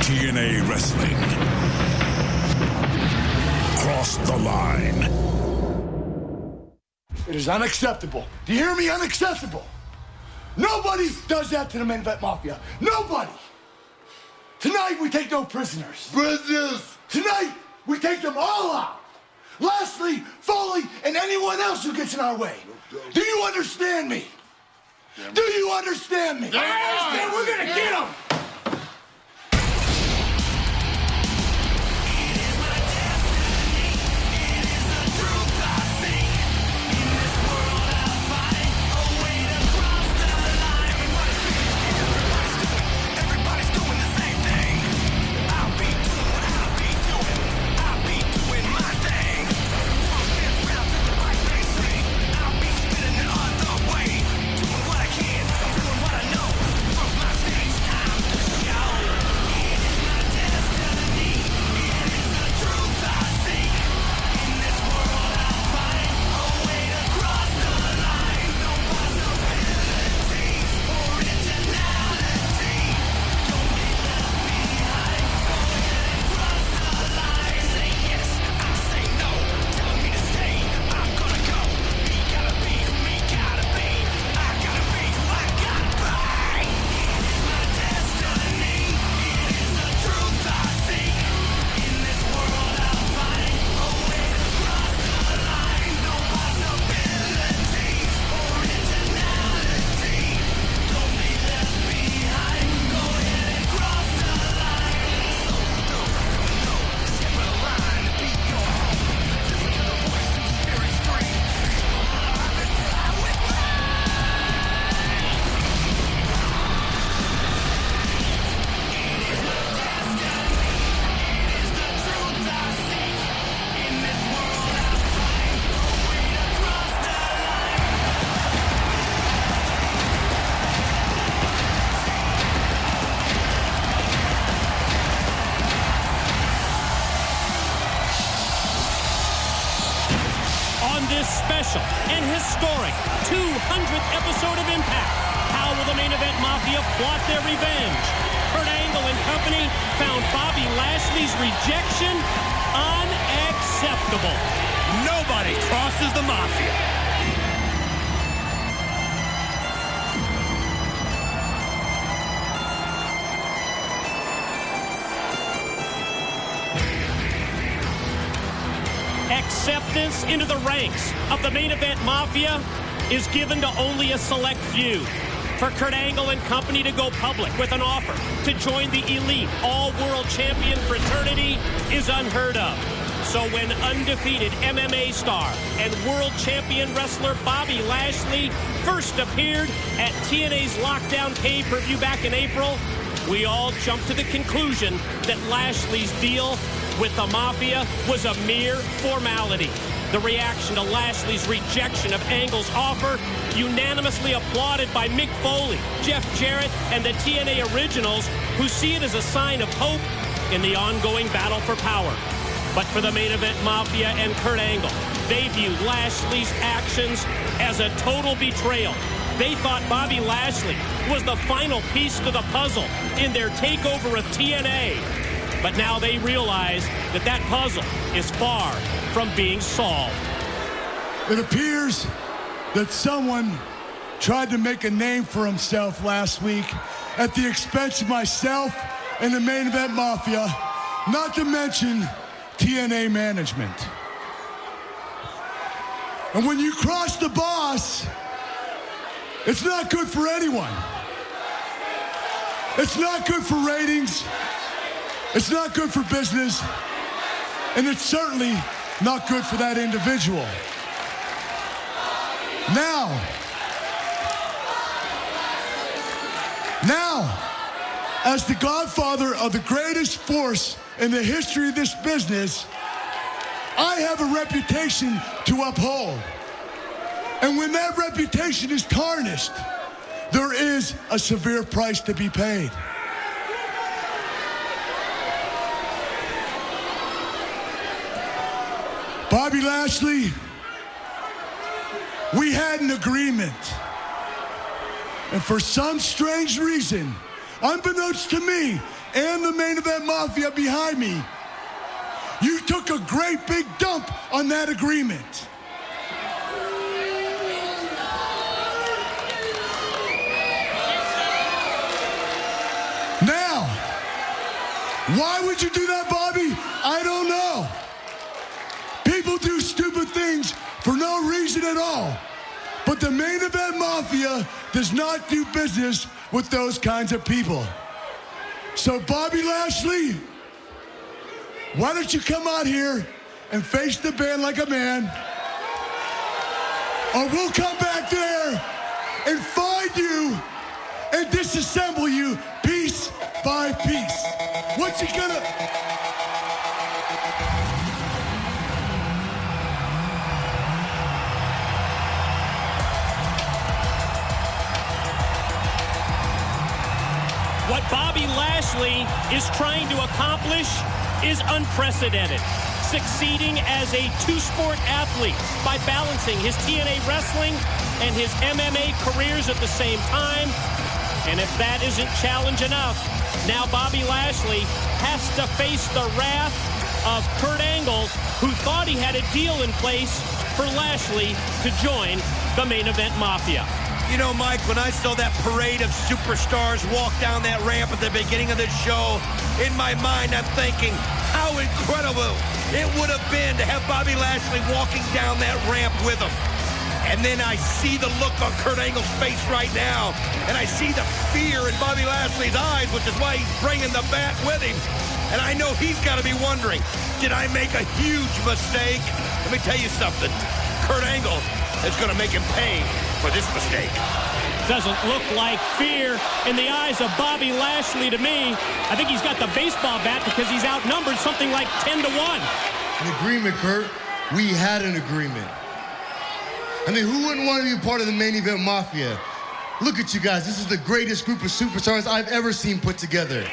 TNA Wrestling. Cross the line. It is unacceptable. Do you hear me? Unacceptable. Nobody does that to the Main Event Mafia. Nobody. Tonight, we take no prisoners. Prisoners! Tonight, we take them all out. Lashley, Foley, and anyone else who gets in our way. Do you understand me? Do you understand me? I understand. We're gonna get them. Special and historic 200th episode of Impact. How will the Main Event Mafia plot their revenge? Kurt Angle and company found Bobby Lashley's rejection unacceptable. Nobody crosses the Mafia. Acceptance into the ranks of the Main Event Mafia is given to only a select few. For Kurt Angle and company to go public with an offer to join the elite all-world champion fraternity is unheard of. So when undefeated MMA star and world champion wrestler Bobby Lashley first appeared at TNA's Lockdown pay-per-view back in April, we all jumped to the conclusion that Lashley's deal with the Mafia was a mere formality. The reaction to Lashley's rejection of Angle's offer, unanimously applauded by Mick Foley, Jeff Jarrett, and the TNA Originals, who see it as a sign of hope in the ongoing battle for power. But for the Main Event Mafia and Kurt Angle, they view Lashley's actions as a total betrayal. They thought Bobby Lashley was the final piece to the puzzle in their takeover of TNA. But now they realize that that puzzle is far from being solved. It appears that someone tried to make a name for himself last week at the expense of myself and the Main Event Mafia, not to mention TNA management. And when you cross the boss, it's not good for anyone. It's not good for ratings. It's not good for business, and it's certainly not good for that individual. Now, as the godfather of the greatest force in the history of this business, I have a reputation to uphold. And when that reputation is tarnished, there is a severe price to be paid. Bobby Lashley, we had an agreement. And for some strange reason, unbeknownst to me and the Main Event Mafia behind me, you took a great big dump on that agreement. Now, why would you do that, Bobby? I don't know. People do stupid things for no reason at all. But the Main Event Mafia does not do business with those kinds of people. So Bobby Lashley, why don't you come out here and face the band like a man, or we'll come back there and find you and disassemble you piece by piece. What's he gonna... What Bobby Lashley is trying to accomplish is unprecedented. Succeeding as a two-sport athlete by balancing his TNA wrestling and his MMA careers at the same time. And if that isn't challenge enough, now Bobby Lashley has to face the wrath of Kurt Angle, who thought he had a deal in place for Lashley to join the Main Event Mafia. You know, Mike, when I saw that parade of superstars walk down that ramp at the beginning of the show, in my mind I'm thinking, how incredible it would have been to have Bobby Lashley walking down that ramp with him. And then I see the look on Kurt Angle's face right now, and I see the fear in Bobby Lashley's eyes, which is why he's bringing the bat with him. And I know he's got to be wondering, did I make a huge mistake? Let me tell you something. Kurt Angle is going to make him pay for this mistake. Doesn't look like fear in the eyes of Bobby Lashley to me. I think he's got the baseball bat because he's outnumbered something like 10-1. An agreement, Kurt. We had an agreement. I mean, who wouldn't want to be part of the Main Event Mafia? Look at you guys. This is the greatest group of superstars I've ever seen put together.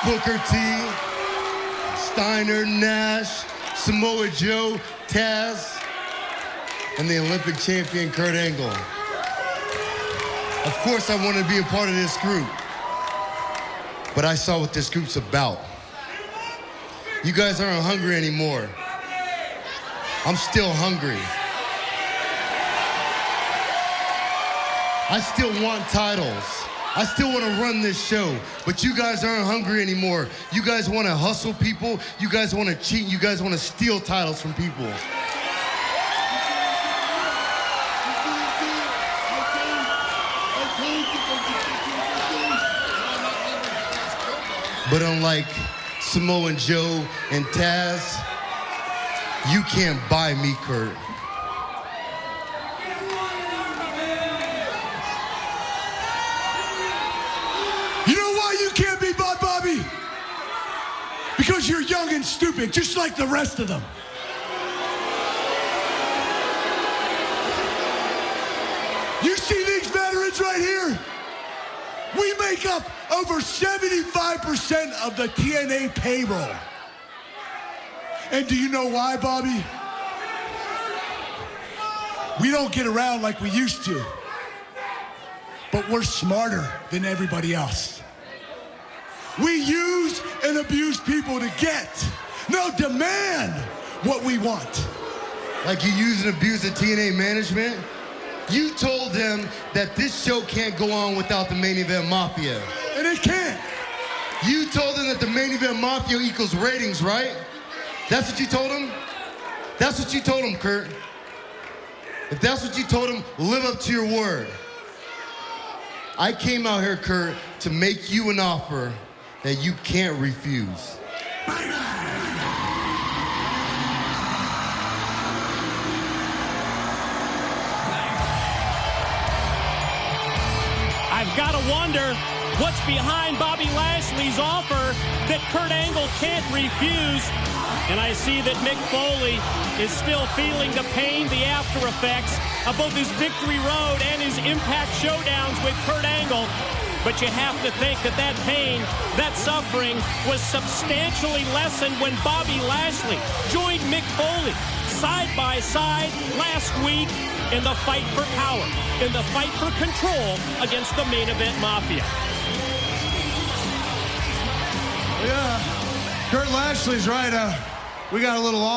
Booker T, Steiner, Nash, Samoa Joe, Taz, and the Olympic champion, Kurt Angle. Of course, I wanted to be a part of this group, but I saw what this group's about. You guys aren't hungry anymore. I'm still hungry. I still want titles. I still want to run this show, but you guys aren't hungry anymore. You guys want to hustle people. You guys want to cheat. You guys want to steal titles from people. But unlike Samoa Joe and Taz, you can't buy me, Kurt. You know why you can't be bought, Bobby? Because you're young and stupid, just like the rest of them. You see these veterans right here? We make up over 75% of the TNA payroll. And do you know why, Bobby? We don't get around like we used to. But we're smarter than everybody else. We use and abuse people to get, no, demand what we want. Like you use and abuse the TNA management? You told them that this show can't go on without the Main Event Mafia. And it can't. You told them that the Main Event Mafia equals ratings, right? That's what you told them? That's what you told them, Kurt. If that's what you told them, live up to your word. I came out here, Kurt, to make you an offer that you can't refuse. I've got to wonder what's behind Bobby Lashley's offer that Kurt Angle can't refuse. And I see that Mick Foley is still feeling the pain, the after effects of both his Victory Road and his Impact showdowns with Kurt Angle. But you have to think that that pain, that suffering, was substantially lessened when Bobby Lashley joined Mick Foley side by side last week in the fight for power, in the fight for control against the Main Event Mafia. Kurt Lashley's right. We got a little off.